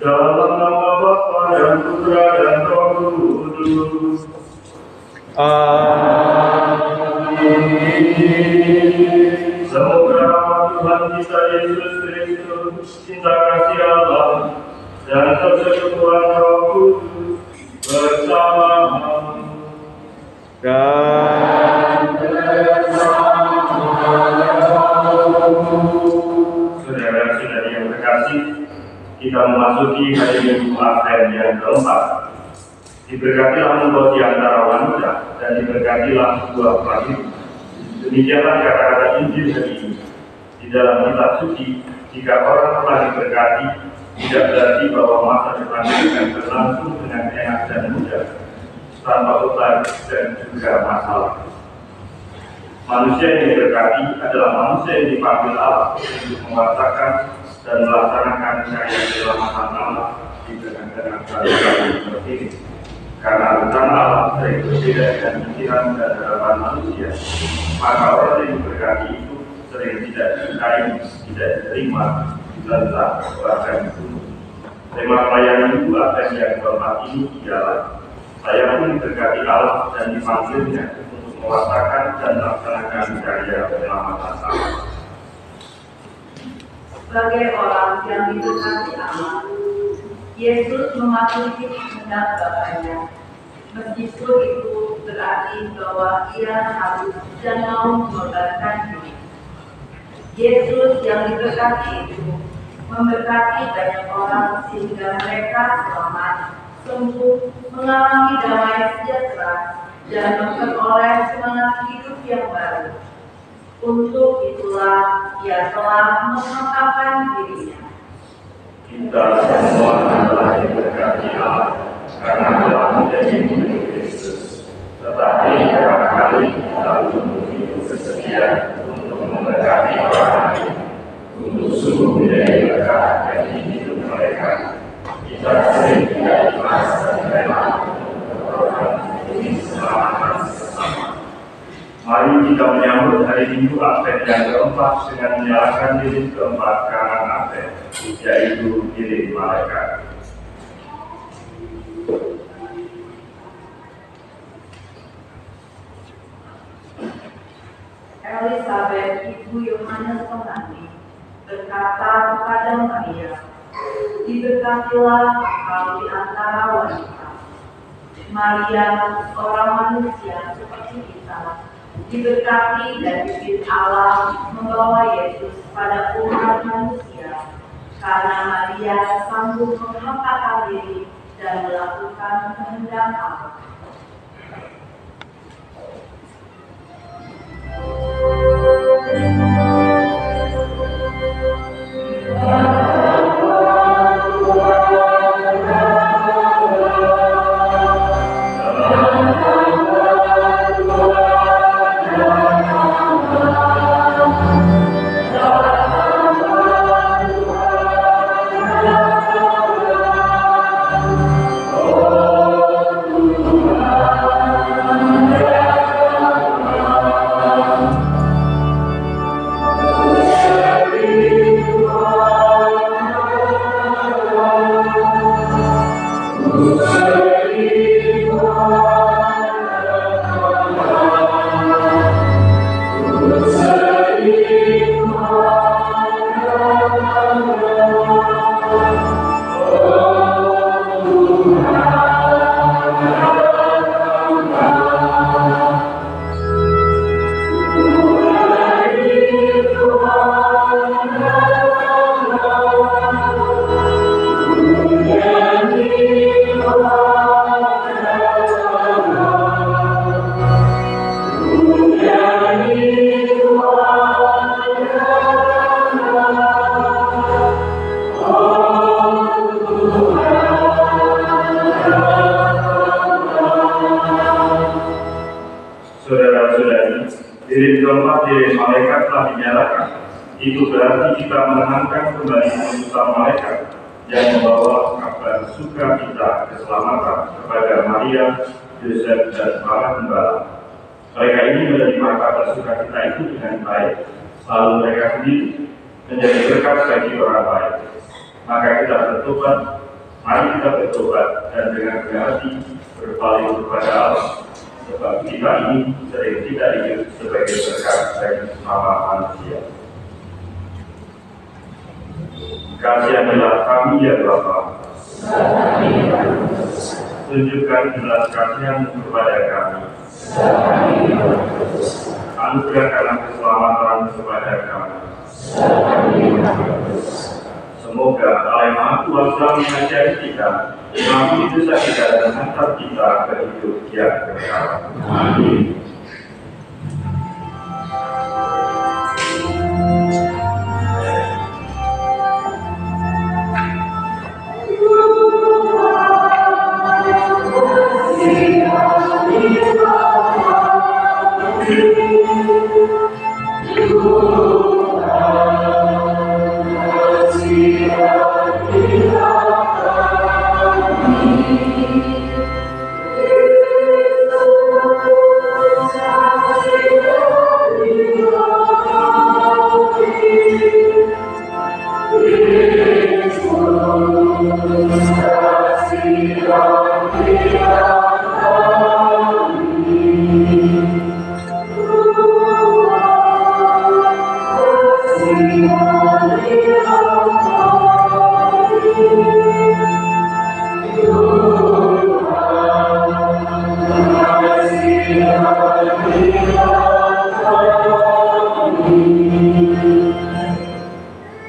Dalam nama Bapa dan Putra dan Roh Kudus. Amin. Semoga rahmat Tuhan kita Yesus Kristus, cinta kasih Allah, dan persekutuan Roh Kudus bersama dan saudara-saudari yang terkasih, kita memasuki hari Minggu Advent yang keempat. Diberkatilah engkau di antara wanita, dan diberkatilah buah rahimmu. Demikianlah kata-kata Injil hari ini. Di dalam kitab suci, jika orang telah diberkati, tidak berarti bahwa masa depannya akan berlangsung dengan enak dan mudah, tanpa beban dan juga masalah. Manusia yang diberkati adalah manusia yang dipanggil Allah untuk mewartakan dan melaksanakan karya keselamatan Allah di tengah-tengah keadaan seperti ini. Karena rencana Allah sering berbeda dengan pikiran dan harapan manusia, maka orang yang diberkati itu sering tidak disukai, tidak diterima, ditentang, bahkan dibunuh. Tema pelayanan Minggu Advent yang keempat ini ialah saya pun diberkati Allah dan dipanggilnya untuk mewartakan dan melaksanakan karya keselamatan Allah. Sebagai orang yang diberkati Allah, Yesus mematuhi kehendak Bapaknya. Meskipun itu berarti bahwa ia harus dan mau mengorbankan diri. Yesus yang diberkati itu memberkati banyak orang sehingga mereka selamat, sembuh, mengalami damai sejahtera, dan memperoleh semangat hidup yang baru. Untuk itulah ia telah mengungkapkan dirinya. Kita semua adalah diberkati Allah karena telah menjadi murid Kristus. Tetapi barangkali kita belum begitu bersedia untuk memberkati orang lain, untuk sungguh menjadi berkat bagi hidup mereka. Kita sering tidak ikhlas dan rela untuk berkorban demi keselamatan sesama. Mari kita menyambut hari Minggu Advent yang keempat dengan menyalakan lilin keempat kanan Advent, yaitu lilin malaikat. Elisabeth, ibu Yohanes Pengganti, berkata kepada Maria, "Diberkatilah engkau di antara wanita." Maria, seorang manusia seperti kita, diberkati dan bibit Allah membawa Yesus pada umat manusia, karena Maria sanggup menghampakan diri dan melakukan kehendak Allah. Saudara-saudari, diri keempat dari malaikat telah dinyalakan. Itu berarti kita menenangkan kembali utusan malaikat yang membawa kabar sukacita keselamatan kepada Maria, Yosef, dan para gembala. Mereka ini menerima kabar sukacita itu dengan baik, lalu mereka sendiri menjadi berkat bagi orang baik. Maka kita bertobat, mari kita bertobat dan dengan berhati berpaling kepada Allah. Sebab kita ini sering tidak hidup sebagai berkat bagi semua manusia. Kasianilah kami ya Bapa. Tunjukkan belas kasihan kepada kami. Anugerahkanlah keselamatan kepada kami. Semoga Allah yang Maha Kuasa mengajari kita, mengampuni dosa kita dan menghantar kita ke hidup yang kekal. Amin.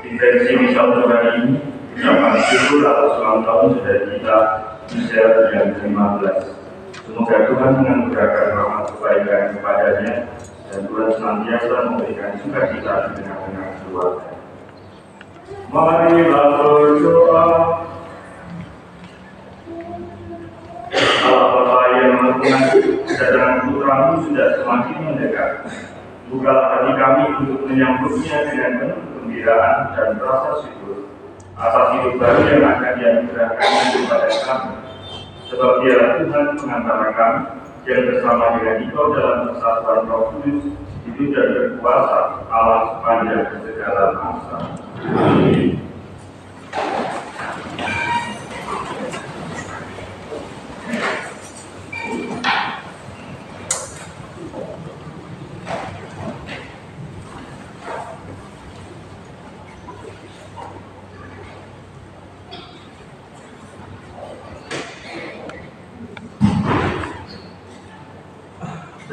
Intensi misa untuk hari ini, ucapan syukur atas ulang tahun saudara kita Michelle yang ke-15. Semoga Tuhan menganugerahkan rahmat kebaikan kepadanya dan Tuhan senantiasa memberikan sukacita di tengah-tengah keluarga. Marilah berdoa. Allah Bapa yang Maha Pengasih, kedatangan Putra-Mu sudah semakin mendekat. Bukalah hati kami untuk menyambutnya dengan penuh kegembiraan dan rasa syukur atas hidup baru yang akan dianugerahkan kepada kami. Sebab Dialah Tuhan pengantara kami yang bersama dengan Engkau dalam persatuan Roh Kudus hidup dan berkuasa Allah sepanjang segala masa. Amin.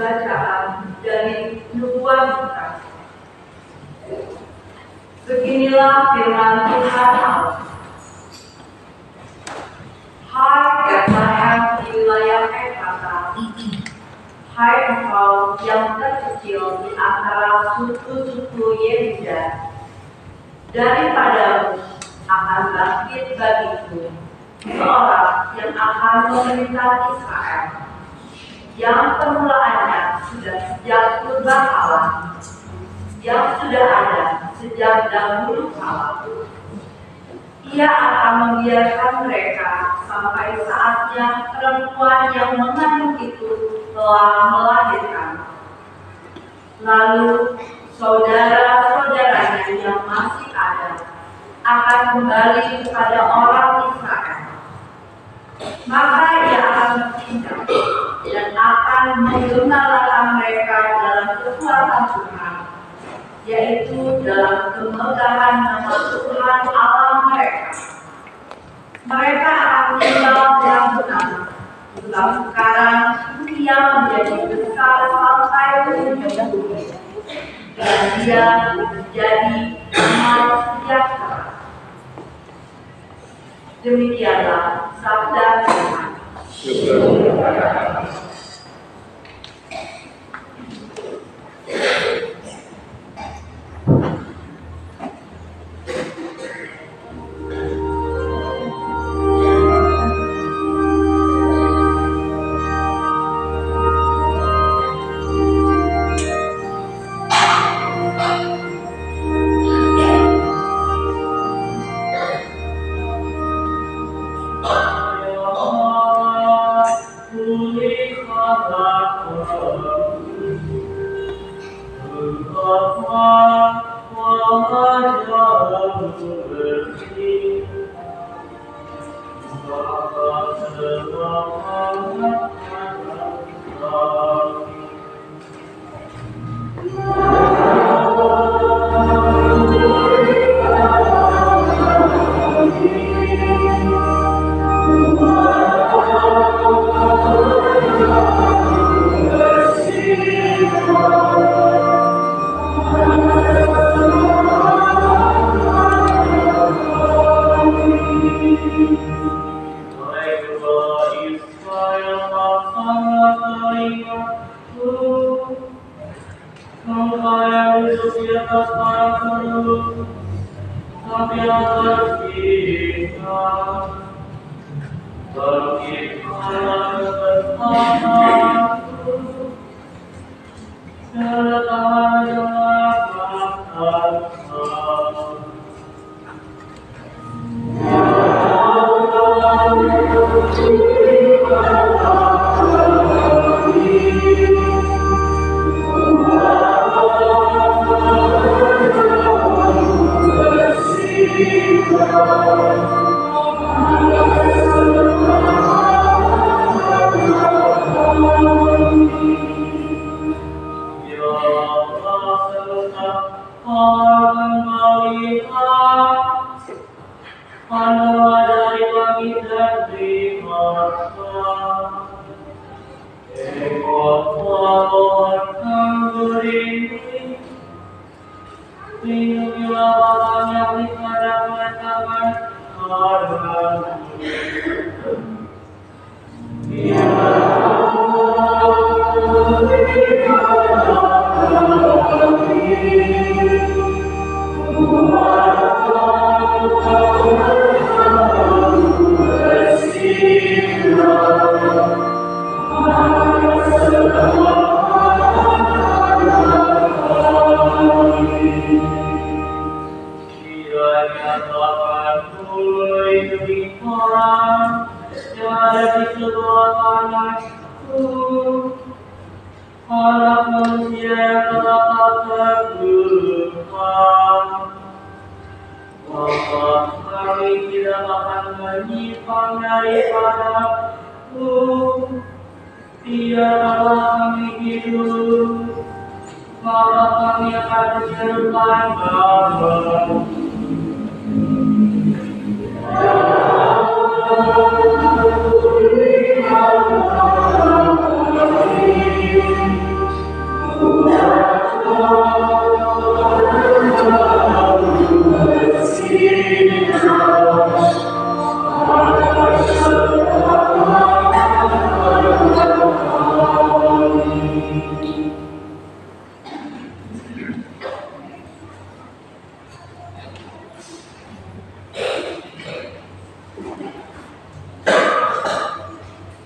Bacaan dari Nubuat Lukas. Beginilah firman Tuhan Allah. Hai Bethlehem di wilayah Efrata, hai engkau yang terkecil di antara suku-suku Yehuda, daripadamu akan bangkit bagiku seorang yang akan memerintah Israel, yang permulaannya sudah sejak purbakala, yang sudah ada sejak dahulu kala. Ia akan membiarkan mereka sampai saatnya perempuan yang mengandung itu telah melahirkan. Lalu saudara-saudaranya yang masih ada akan kembali kepada orang Israel. maka ia akan bertindak dan akan menggemarkan mereka dalam kekuatan Tuhan, yaitu dalam kemegahan nama Tuhan Allah mereka. Mereka akan tinggal yang benar, sebab sekarang ia menjadi besar sampai ujung bumi, dan dia menjadi damai sejahtera. Demikianlah sabda Tuhan.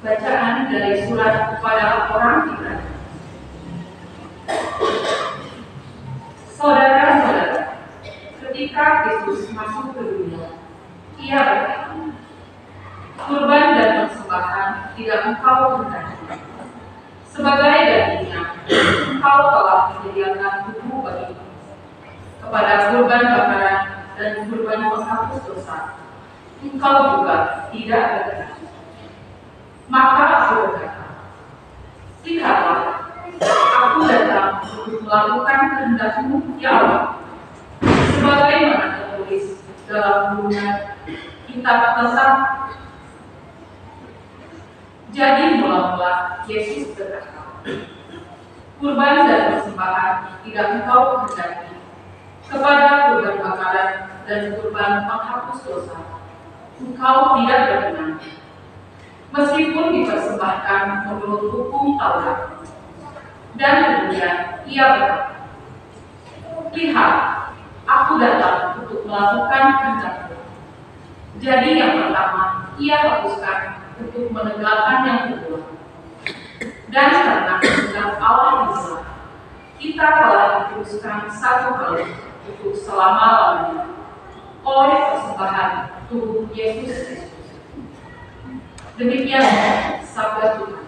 Bacaan dari surat kepada orang Ibrani. Saudara-saudara, ketika Kristus masuk ke dunia, Ia berkata, "Kurban dan persembahan tidak engkau kehendaki. Sebagai dagingnya, engkau telah menyediakan tubuh bagiku. Kepada kurban bakaran dan kurban penghapus dosa, engkau juga tidak berkenan. Maka aku berkata, lihatlah, aku datang untuk melakukan kehendak-Mu, ya Allah, sebagaimana tertulis dalam gurungan kitab tentang. Jadi mula-mula Yesus berkata, kurban dan persembahan tidak Engkau kehendaki, kepada kurban bakaran dan kurban penghapus dosa Engkau tidak berkenan, meskipun dipersembahkan menurut hukum Taurat. Dan kemudian ia berkata, lihat, aku datang untuk melakukan kehendak-Mu. Jadi yang pertama ia hapuskan untuk menegakkan yang kedua. Dan karena kehendak Allah yang benar, kita telah diteruskan satu kali untuk selama-lamanya oleh persembahan tubuh Yesus Kristus. Demikian sabda Tuhan.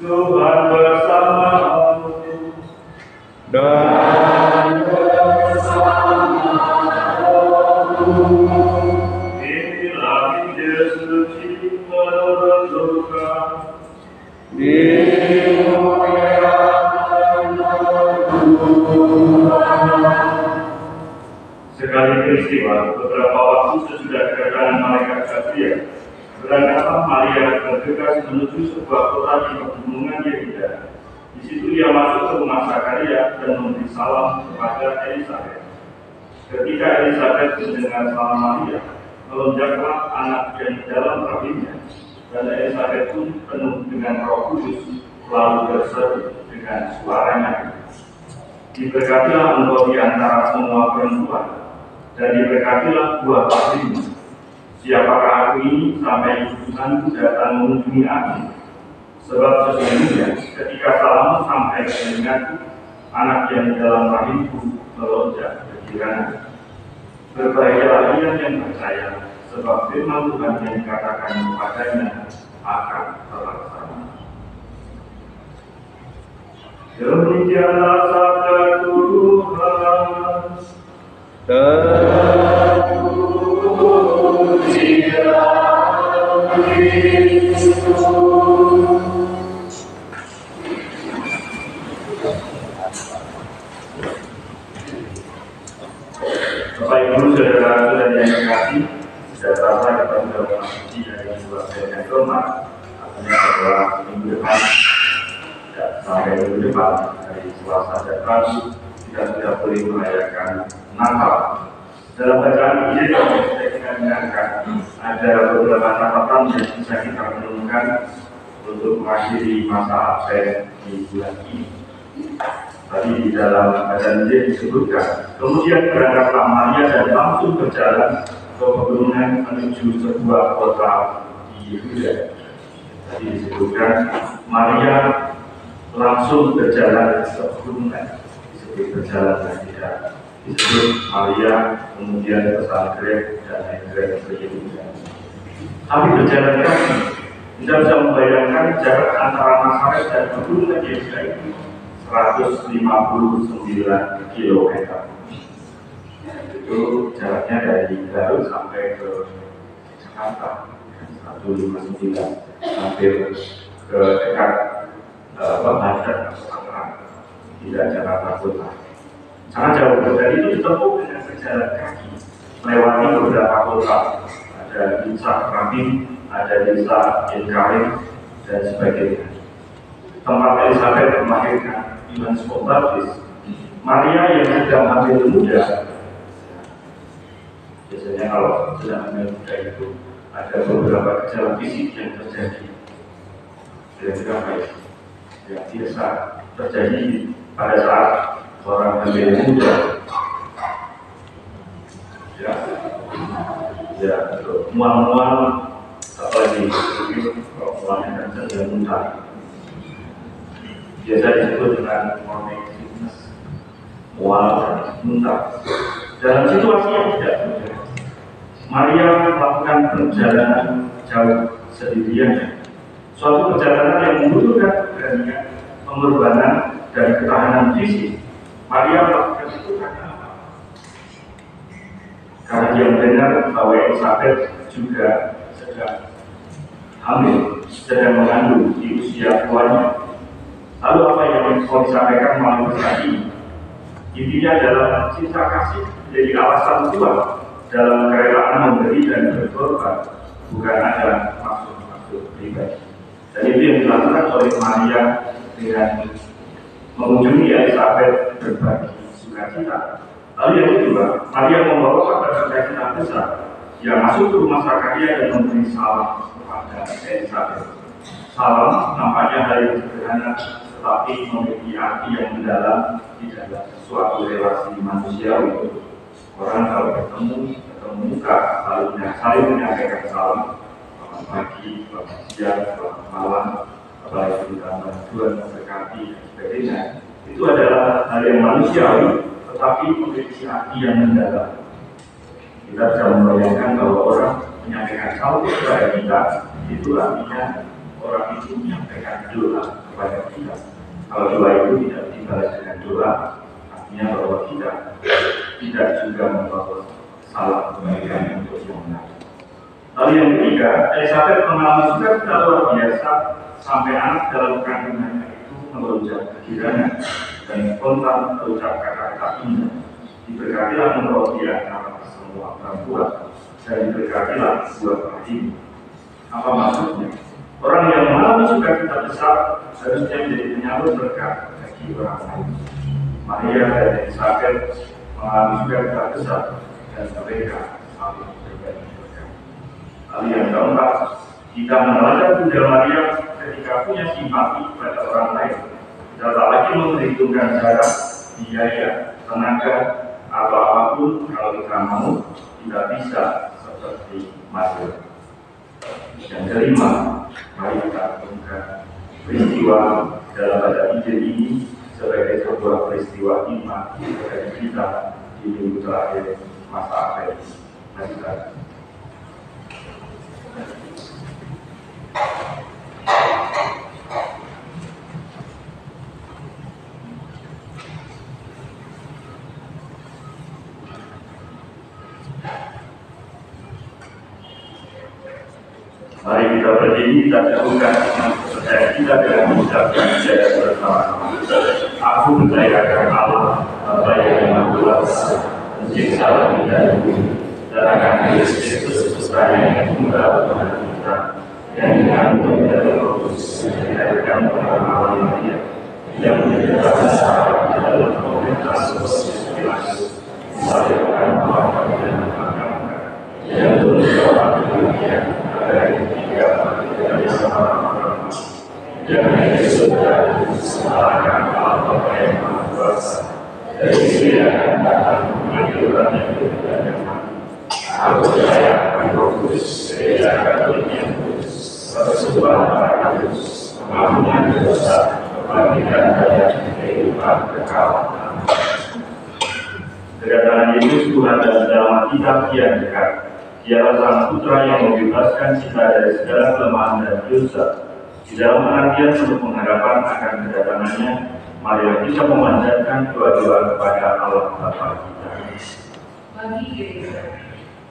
Tuhan bersamamu dan bersamamu. Inilah Injil suci menurut Lukas. Sekali peristiwa, beberapa waktu sesudah kedatangan malaikat Gabriel, berangkatlah Maria bergegas menuju sebuah kota di pegunungan Yehuda. Di situ ia masuk ke rumah Zakaria dan memberi salam kepada Elisabet. Ketika Elisabet mendengar salam Maria, melonjaklah anak yang di dalam rahimnya, dan Elisabet pun penuh dengan Roh Kudus, lalu berseru dengan suaranya, diberkatilah engkau di antara semua perempuan, dan diberkatilah buah pastimu. Siapakah aku ini sampai Tuhanku datang mengunjungi aku? Sebab sesungguhnya ketika salammu sampai ke telingaku, anak yang di dalam rahimku melonjak kegirangan. Berbahagialah ia yang percaya, sebab firman Tuhan yang dikatakan kepadanya akan terlaksana. Demikianlah sabda Tuhan. Bapak Ibu saudara-saudara yang terkasih, sudah terasa kita sudah memasuki dari sebuah yang keempat, artinya bahwa minggu depan sampai minggu depan dari Selasa dan Rabu kita sudah boleh merayakan Natal. Dalam bacaan ini kita dengarkan ada beberapa catatan yang bisa kita renungkan untuk mengakhiri masa Advent di bulan ini. Tadi di dalam bacaan ini disebutkan, kemudian berangkatlah Maria dan langsung berjalan ke pegunungan menuju sebuah kota di Yehuda. Tadi disebutkan Maria langsung berjalan ke pegunungan, disebut berjalan dan tidak disebut Maria kemudian pesan Grab dan naik Grab ke Yehuda. Tapi berjalan kaki, kita bisa membayangkan jarak antara Nazaret dan pegunungan Yehuda itu 159 km. Itu jaraknya dari Garut sampai ke Jakarta 159 hampir ke dekat Banten atau Tangerang, tidak Jakarta Kota. Sangat jauh, dan itu ditempuh dengan berjalan kaki melewati beberapa kota, ada desa Keramping, ada desa Inkarim dan sebagainya. Tempat Elizabeth melahirkan Yohanes Pembaptis, Maria yang sedang hamil muda. Biasanya kalau sedang hamil muda itu ada beberapa gejala fisik yang terjadi. Kira-kira baik yang biasa terjadi pada saat orang hamil muda. Ya, mual-mual, apalagi kalau mualnya kan sedang muntah. Biasa disebut dengan morning sickness, mual dan muntah. Dalam situasi yang tidak mudah, Maria melakukan perjalanan jauh sendirian. Suatu perjalanan yang membutuhkan keberanian, pengorbanan, dan ketahanan fisik. Maria melakukan itu karena dia mendengar bahwa Elizabeth juga sedang hamil, sedang mengandung di usia tuanya. Lalu apa yang mau disampaikan melalui kisah ini? Intinya adalah cinta kasih menjadi alasan kuat dalam kerelaan memberi dan berkorban, bukan ada maksud-maksud pribadi. Dan itu yang dilakukan oleh Maria dengan mengunjungi Elizabeth berbagi sukacita. Lalu yang kedua, Maria membawa kabar sukacita besar yang masuk ke rumah Zakaria dan memberi salam kepada Elizabeth. Salam nampaknya hal yang sederhana, tetapi memiliki arti yang mendalam di dalam suatu relasi manusiawi. Orang kalau ketemu muka, lalu saling menyampaikan salam, selamat pagi, selamat siang, selamat malam, apalagi ditambah Tuhan memberkati dan sebagainya. Itu adalah hal yang manusiawi, tetapi memiliki arti yang mendalam. Kita bisa membayangkan bahwa orang menyampaikan salam kepada kita, itu artinya orang itu menyampaikan doa kepada kita. Kalau doa itu tidak dibalas dengan doa, artinya bahwa kita tidak juga membawa salam kebaikan untuk yang benar. Lalu yang ketiga, Elizabeth mengalami sukacita luar biasa sampai anak dalam kandungannya itu melonjak kegirangan dan spontan berucap kata-kata indah. Diberkatilah menurut dia antara semua perempuan dan diberkatilah buah rahim. Apa maksudnya? Orang yang mengalami sukacita besar harusnya menjadi penyambut berkat bagi orang lain. Maria dan Elizabeth mengalami sukacita besar dan mereka saling berbagi berkat. Lalu yang keempat, kita meneladani Bunda Maria ketika punya simpati pada orang lain. Kita tak lagi memperhitungkan jarak, biaya, tenaga, atau apapun. Kalau kita mau, kita bisa seperti Maria. Yang kelima, mari kita renungkan peristiwa dalam pada Injil ini sebagai sebuah peristiwa iman bagi kita di minggu terakhir masa akhir. Mari kita berdiri dan lakukan percaya kita dengan mengucapkan jaga bersama. Aku percaya akan Allah, Bapa yang Maha Kuasa, Pencipta langit dan bumi, dan akan Kristus Putra yang tunggal Tuhan kita, yang dikandung dari Roh Kudus, dilahirkan oleh Maria, yang menjadi besar dalam komunitas sosial Pilatus, disalibkan melawan dan dimakamkan, yang turun ke bawah dunia dari tiga dari sama-sama, yang dari surga disalahkan Allah Bapa yang Maha Kuasa, dari sini akan datang mengajukan yang tidak mati. Aku percaya akan Roh Kudus, Gereja Katolik yang kudus, persekutuan para kudus, pengampunan dosa, kebangkitan dan kehidupan kekal. Kedatangan Yesus Tuhan dan selamat kita kian dekat. Dialah Sang Putra yang membebaskan kita dari segala kelemahan dan dosa. Di dalam penantian penuh pengharapan akan kedatangannya, marilah kita memanjatkan doa-doa kepada Allah Bapa kita. Bagi gereja,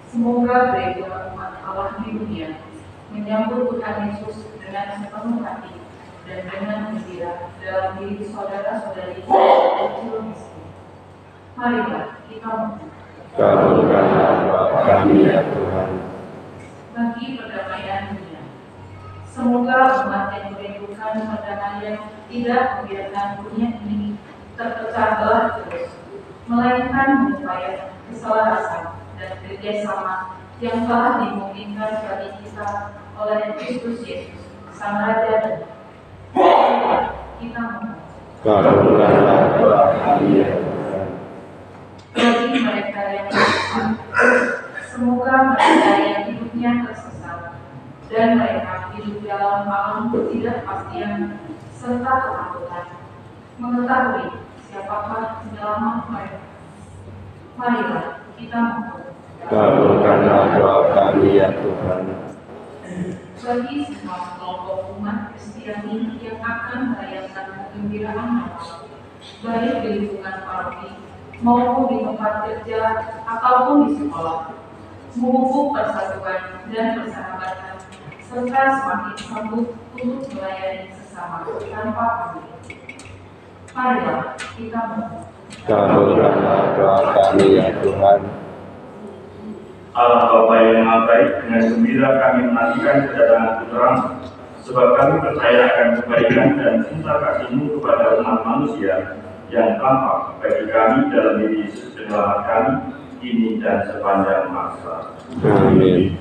semoga gereja umat Allah di dunia menyambut Tuhan Yesus dengan sepenuh hati dan dengan gembira dalam diri saudara-saudari yang kecil miskin. Marilah kita mohon. Kabulkanlah doa kami ya Tuhan. Bagi perdamaian dunia, semoga umat yang merindukan perdamaian tidak membiarkan dunia ini terpecah belah terus, melainkan mengupayakan keselarasan dan kerjasama yang telah dimungkinkan bagi kita oleh Kristus Yesus, Sang Raja dan kita mohon. Kabulkanlah doa kami ya Tuhan. Bagi mereka yang miskin, semoga mereka yang hidupnya tersesat dan mereka hidup dalam alam ketidakpastian serta ketakutan, mengetahui siapakah penyelamat mereka. Marilah kita mohon. Kabulkanlah doa kami ya Tuhan. Bagi semua kelompok umat Kristiani yang akan merayakan kegembiraan Natal, baik di lingkungan paroki maupun di tempat kerja ataupun di sekolah, memupuk persatuan dan persahabatan, serta semakin sanggup untuk melayani sesama tanpa pamrih. Marilah kita mohon. Kabulkanlah doa kami ya Tuhan. Allah Bapa yang Maha Baik, dengan gembira kami menantikan kedatangan Putra-Mu, sebab kami percaya akan kebaikan dan cinta kasih-Mu kepada umat manusia yang tampak bagi kami dalam diri Yesus Penyelamat kami, kini dan sepanjang masa. Amin.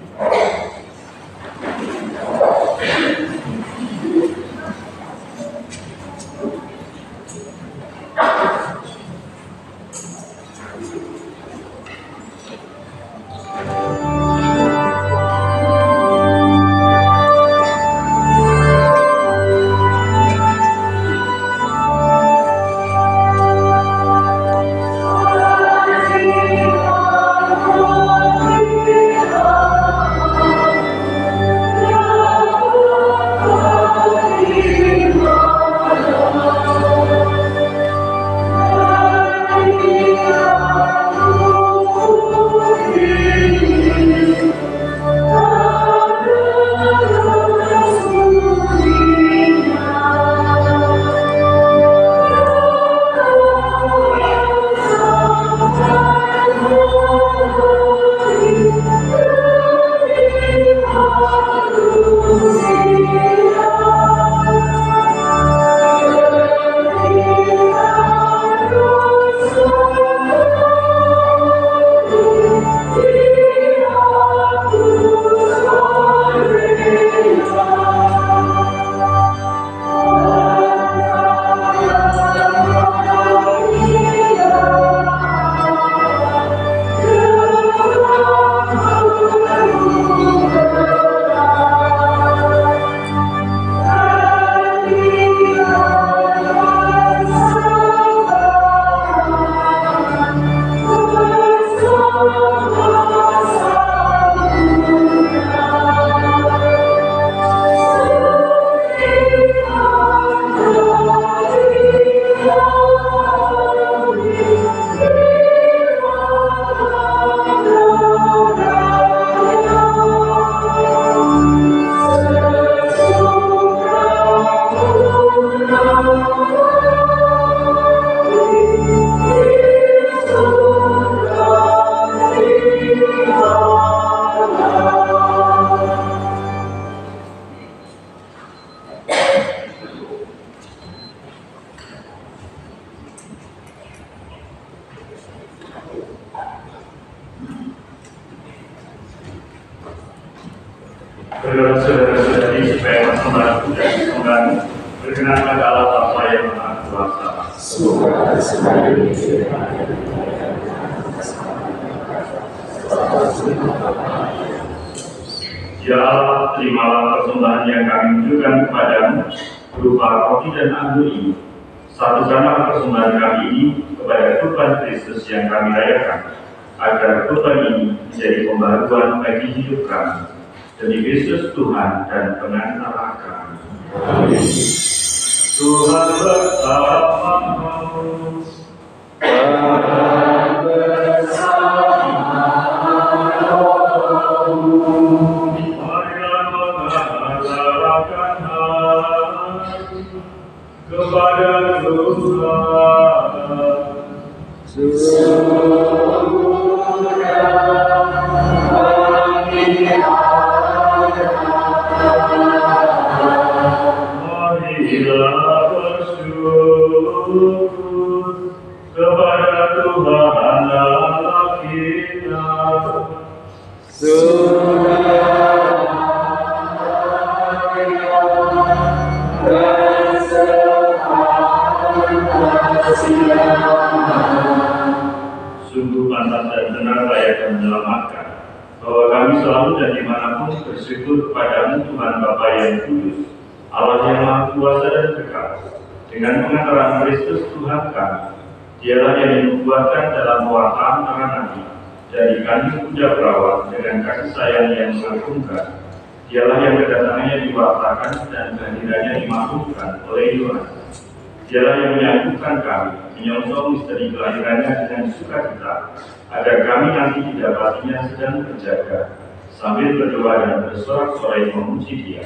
Saudara-saudari, supaya persembahan dan persembahan berkenan pada Allah Bapa yang Maha Kuasa. Semoga sekali ini Ya Allah, terimalah persembahan yang kami tunjukkan kepadamu berupa roti dan anggur ini. Satukanlah persembahan kami ini kepada Tuhan Kristus yang kami rayakan, agar Tuhan ini menjadi pembaharuan bagi hidup kami. Demi Kristus Tuhan dan pengantar kami. Amin. Tuhan bersamamu. Marilah kepada Tuhan. Marilah bersyukur kepada Tuhan Allah kita. Sungguh pantas dan benar layak dan menyelamatkan bahwa kami selalu dan dimanapun bersyukur kepadamu Tuhan Bapa yang kudus, Allah yang Maha Kuasa dan kekal, dengan pengantaran Kristus Tuhan kami. Dialah yang dinubuatkan dalam pewartaan para nabi, dari kami puja perawat dengan kasih sayang yang mengagumkan. Dialah yang kedatangannya diwartakan dan kehadirannya dimaklumkan oleh Yohanes. Dialah yang menyatukan kami, menyongsong misteri kelahirannya dengan sukacita, agar kami nanti didapatinya sedang berjaga, sambil berdoa dan bersorak-sorai memuji Dia.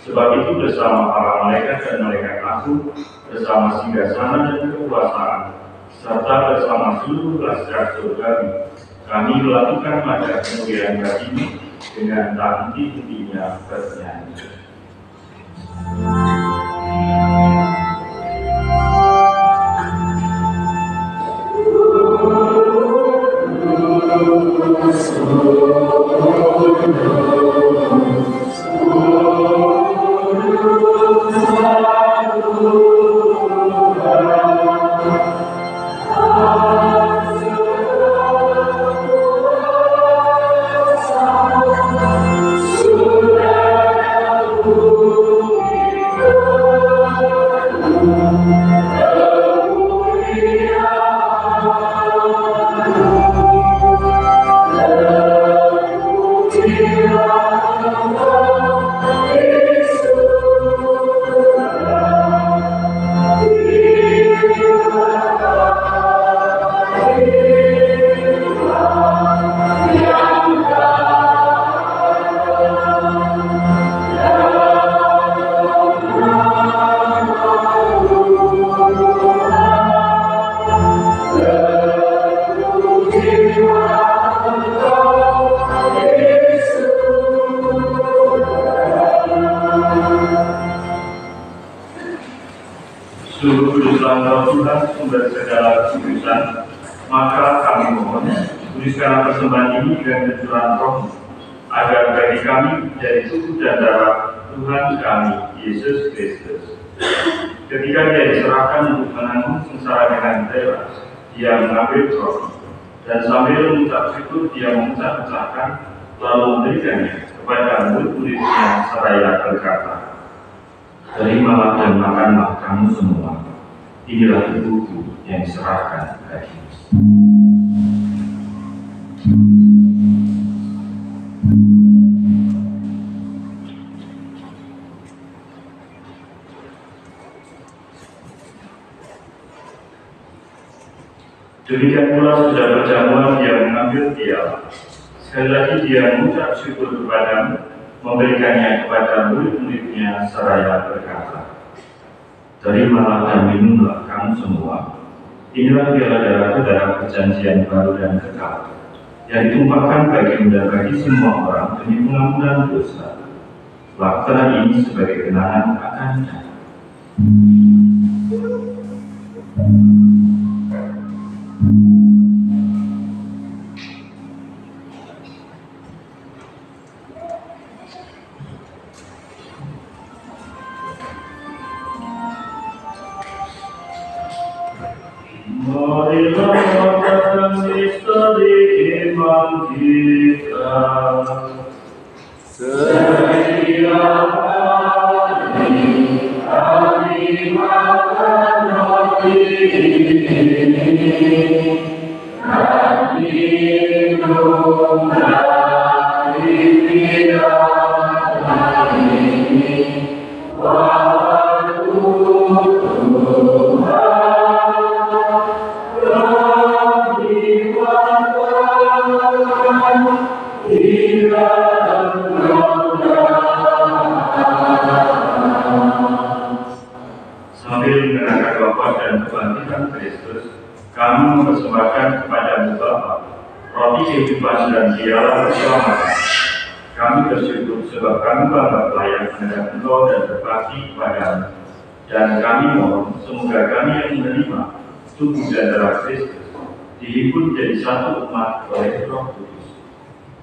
Sebab itu bersama para malaikat dan malaikat agung, bersama singgasana dan kekuasaan, serta bersama seluruh laskar surgawi, kami melakukan pada kemuliaan bagimu dengan tak henti-hentinya bernyanyi. Sungguh kuduslah Engkau Tuhan, sumber segala kekudusan. Maka kami mohon, tuliskanlah persembahan ini dengan kecurangan Roh, agar bagi kami dari tubuh dan darah Tuhan kami Yesus Kristus. Ketika Dia diserahkan untuk menanggung sengsara dengan rela, Dia mengambil roti, dan sambil mengucap syukur Dia mengucap-ucapkan, lalu memberikannya kepada murid-muridnya seraya berkata, "Terimalah dan makanlah kamu semua. Inilah tubuhku yang diserahkan bagimu." Demikian pula sudah berjamuan Dia mengambil piala. Sekali lagi Dia mengucap syukur kepadamu, memberikannya kepada murid-muridnya seraya berkata, "Terimalah dan minumlah kamu semua. Inilah piala darahku, darah perjanjian baru dan kekal, yang ditumpahkan bagimu dan bagi semua orang demi pengampunan dosa. Lakukanlah ini sebagai kenangan akannya." Marilah merayakan misteri iman kita. Setiap hari kami makan roti ini dan minum dari piala ini. Sambil wafat dan kebangkitan Kristus, kami mempersembahkan kepadamu Bapa, roti kehidupan dan dialah keselamatan. Kami bersyukur sebab kami bangga pelayan menghadap Engkau dan berbakti kepadamu. Dan kami mohon semoga kami yang menerima tubuh dan darah Kristus dihibur jadi satu umat oleh Roh Kudus.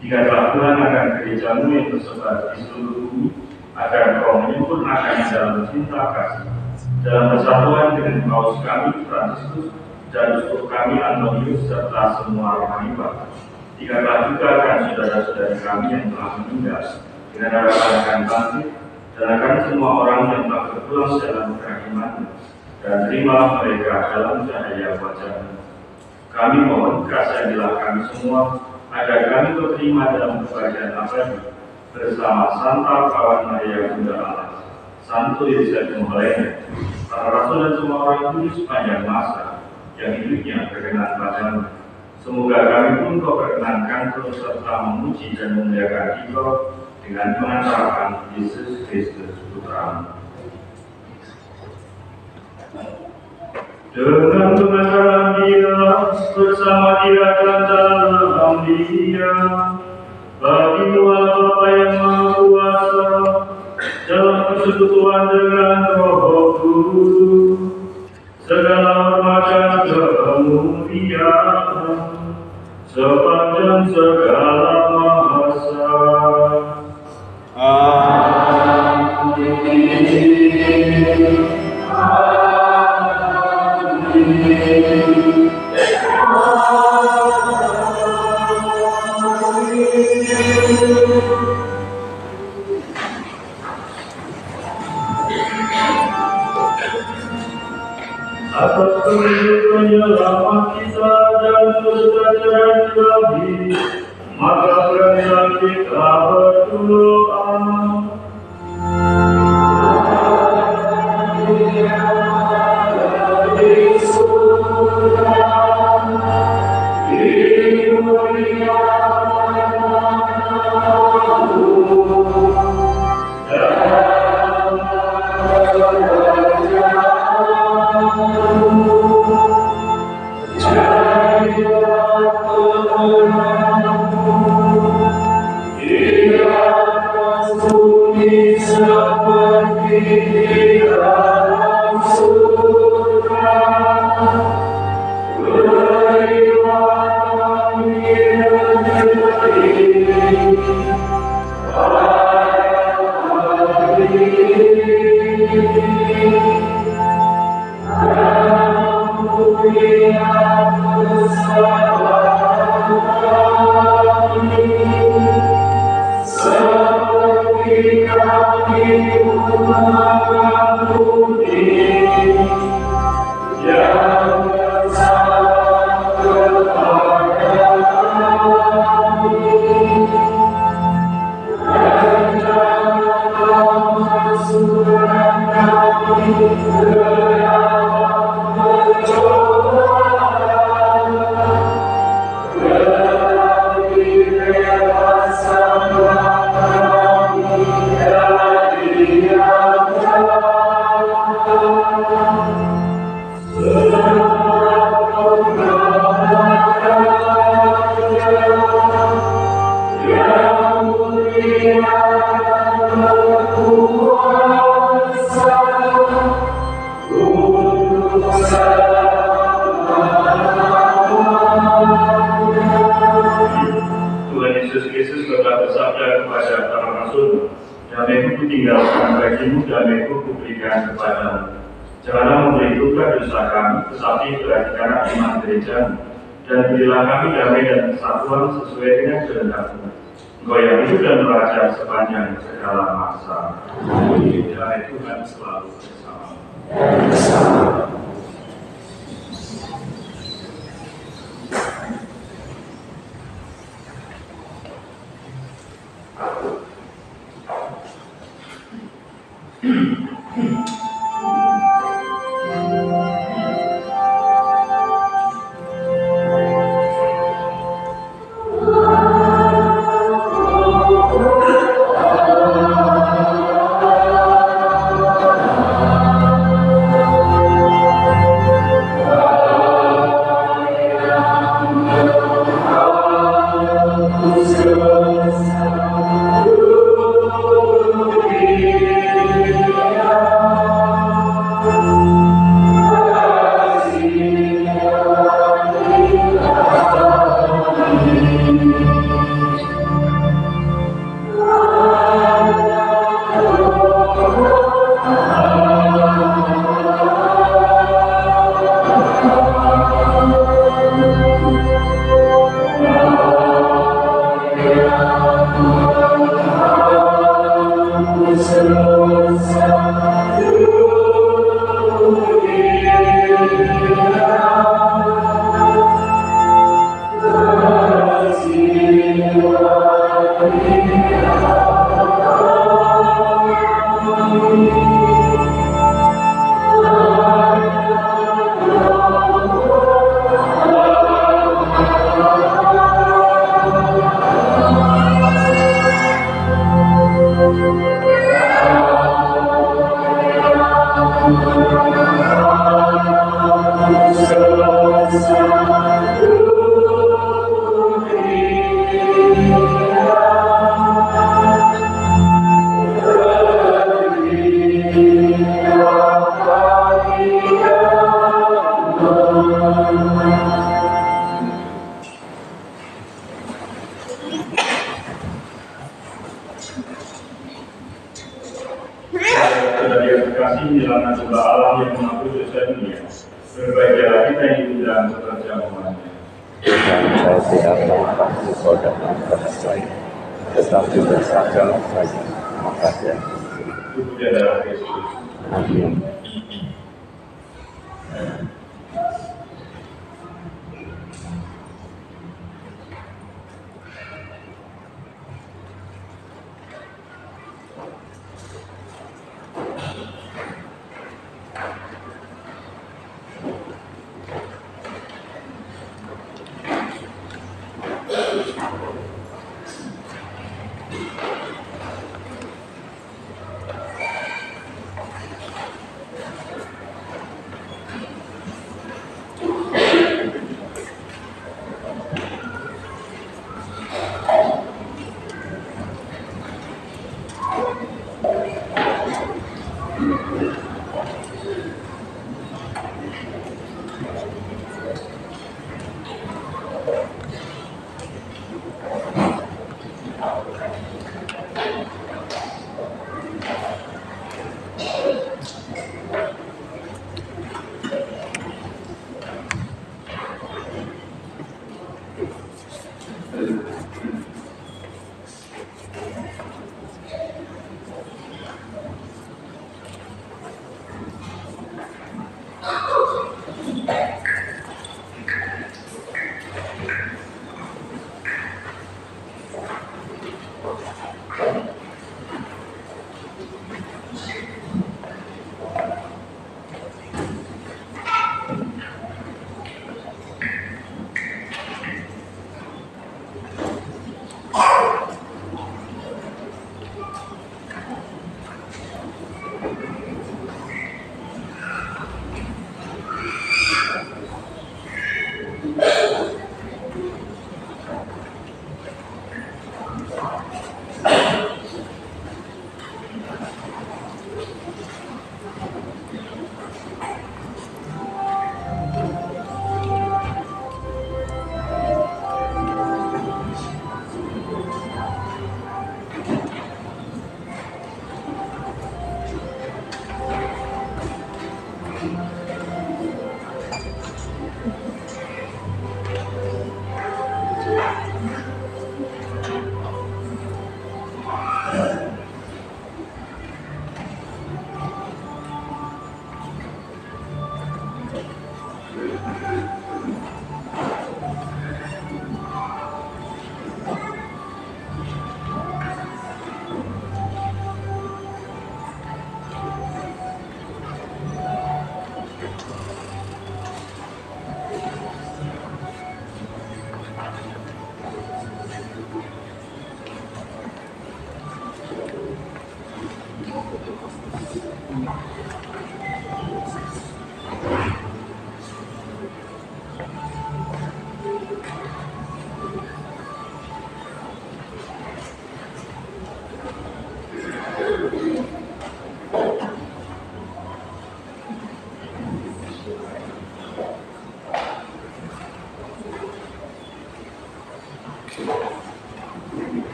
Dikatakan Tuhan akan gerejamu yang tersebar di seluruh bumi, agar Engkau menyempurnakan dalam cinta kasih, dalam persatuan dengan Paus kami Fransiskus dan uskup kami Antonius serta semua rohani Bapak. Dikatakan juga akan saudara-saudari kami yang telah meninggal dengan harapan akan bangkit, dan akan semua orang yang telah berpulang dalam kerahiman, dan terimalah mereka dalam cahaya wajah-Mu. Kami mohon kasihilah kami semua, agar kami berterima dalam kebahagiaan abadi bersama Santa Kawan Maria Bunda Allah, Santo Yosef Maulana, para rasul dan semua orang kudus sepanjang masa yang hidupnya berkenan padamu. Semoga kami pun Kau perkenankan terus serta memuji dan memuliakan Engkau dengan pengantaran Yesus Kristus Putra-Mu. Dengan pengantaran Dia, bersama Dia dan dalam Dia, bagi-Mu Allah Bapa yang Maha Kuasa, dalam persekutuan dengan Roh Kudus, segala hormat dan kemuliaan sepanjang segala masa. Atas penyelamat kita dan kesejahteraan ilahi, maka beranilah kita berdoa. Janganlah memberitukan dosa kami, tetapi perhatikanlah iman gereja-Mu, dan berilah kami damai dan kesatuan sesuai dengan kehendak-Mu. Engkau yang hidup dan beraja sepanjang segala masa. Damai Tuhan selalu bersama. Tetapi bersajalah saja, maka dia amin.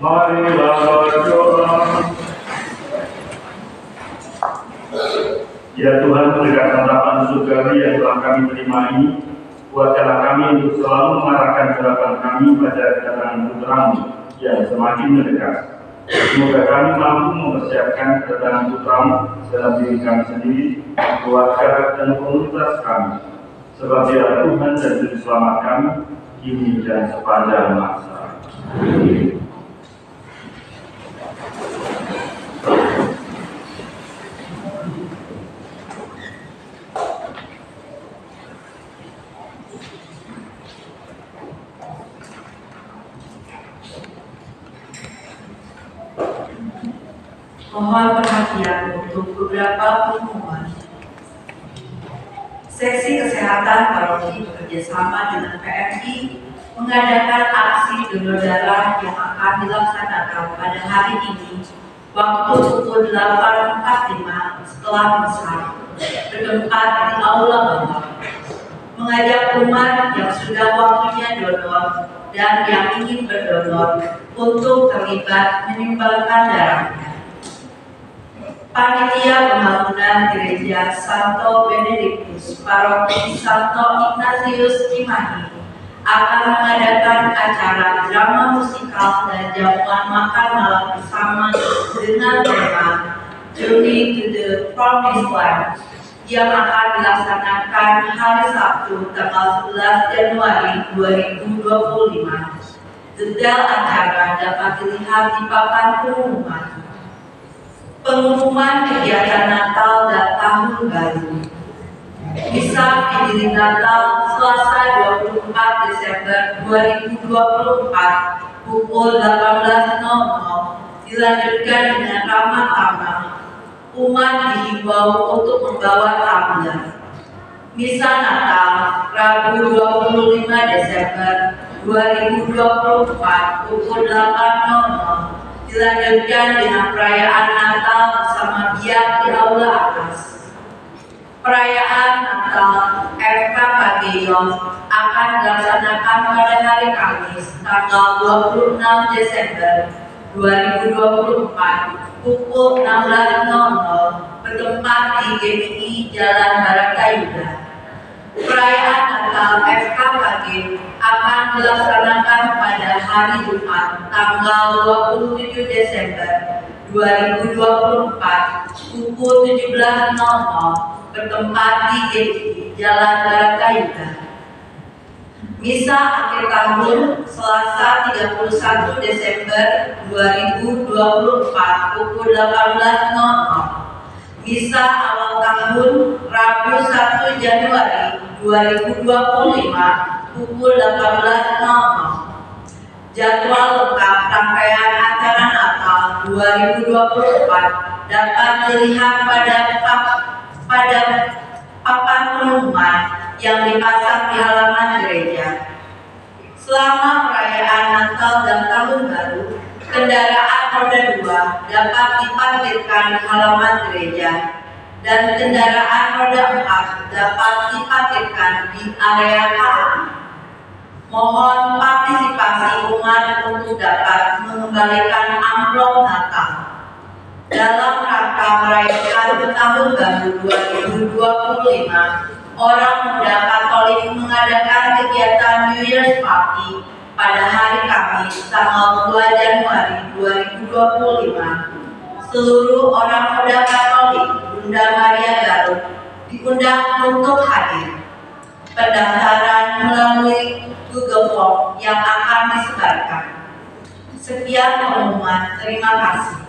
Marilah berdoa. Ya Tuhan, berikan harapan surgawi yang telah kami terima ini, kuatkanlah kami untuk selalu mengarahkan harapan kami pada kedatangan Putra-Mu yang semakin mendekat. Semoga kami mampu mempersiapkan kedatangan Putra-Mu dalam diri kami sendiri, keluarga dan komunitas kami, sebagai Tuhan dan Juru Selamat kami, kini dan sepanjang masa. Amin. Mohon perhatian untuk beberapa pengumuman. Seksi Kesehatan Paroki bekerjasama dengan PMI mengadakan aksi donor darah yang akan dilaksanakan pada hari ini waktu pukul 8.45 setelah misa bertempat di Aula Bawah. Mengajak umat yang sudah waktunya donor dan yang ingin berdonor untuk terlibat menyumbangkan darahnya. Panitia Pembangunan Gereja Santo Benedictus Paroki Santo Ignatius Cimahi akan mengadakan acara drama musikal dan jamuan makan malam bersama dengan tema Journey to the Promised Land yang akan dilaksanakan hari Sabtu tanggal 11 Januari 2025. Detail acara dapat dilihat di papan pengumuman. Pengumuman kegiatan Natal dan Tahun Baru. Misa Fidili Natal Selasa 24 Desember 2024 pukul 18.00 dilanjutkan dengan ramah tamah. Umat dihimbau untuk membawa tumbler. Misa Natal Rabu 25 Desember 2024 pukul 8.00 dilanjutkan dengan perayaan Natal bersama biak di aula atas. Perayaan Natal FKKG Yos akan dilaksanakan pada hari Kamis tanggal 26 Desember 2024 pukul 16.00 bertempat di GPI Jalan Baratayuda. Perayaan Natal FKKG akan dilaksanakan pada hari Jumat tanggal 27 Desember 2024 pukul 17.00 bertempat di GPI Jalan Baratayuda. Misa akhir tahun Selasa 31 Desember 2024 pukul 18.00. Misa awal tahun Rabu 1 Januari 2025 pukul 18.00. Jadwal lengkap rangkaian acara Natal 2024 dapat dilihat pada papan pengumuman yang dipasang di halaman gereja. Selama perayaan Natal dan Tahun Baru, kendaraan roda 2 dapat diparkirkan di halaman gereja dan kendaraan roda 4 dapat diparkirkan di area KAI. Mohon partisipasi umat untuk dapat mengembalikan amplop Natal. Dalam rangka merayakan Tahun Baru 2025, orang muda Katolik mengadakan kegiatan New Year's Party pada hari Kamis tanggal 2 Januari 2025. Seluruh orang muda Katolik Bunda Maria Garut diundang untuk hadir. Pendaftaran melalui Google Form yang akan disebarkan. Sekian pengumuman, terima kasih.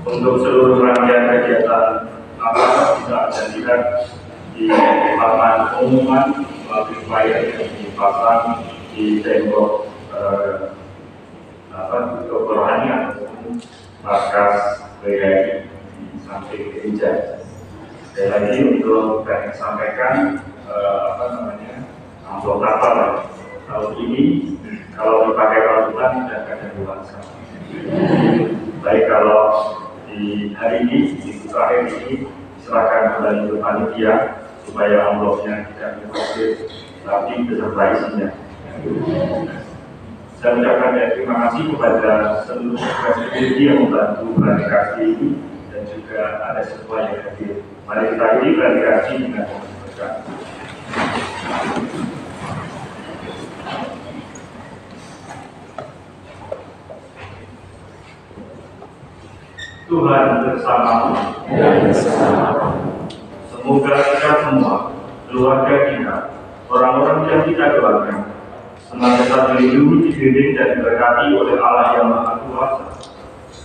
Untuk seluruh rangkaian kegiatan apa bisa Anda lihat di papan pengumuman melalui flyer yang dipasang di tembok kerohanian ataupun markas PGRI di samping gereja. Sekali lagi untuk kami sampaikan amplop Natal tahun ini kalau dipakai tahun depan tidak akan dewasa. Baik kalau di hari ini, di terakhir ini silakan kembali ke panitia supaya amplopnya tidak diposting tapi beserta isinya. Saya ucapkan terima kasih kepada seluruh presidensi yang membantu klarifikasi ini dan juga ada semua yang hadir. Mari kita akhiri klarifikasi dengan berkat. Tuhan bersamamu. Semoga kita semua, keluarga kita, orang-orang yang kita doakan, senantiasa dilindungi, dibimbing dan diberkati oleh Allah yang Maha Kuasa,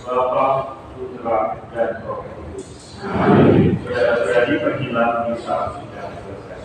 Bapa, Putra, dan Roh Kudus. Saudara-saudari, pergilah misa sudah selesai.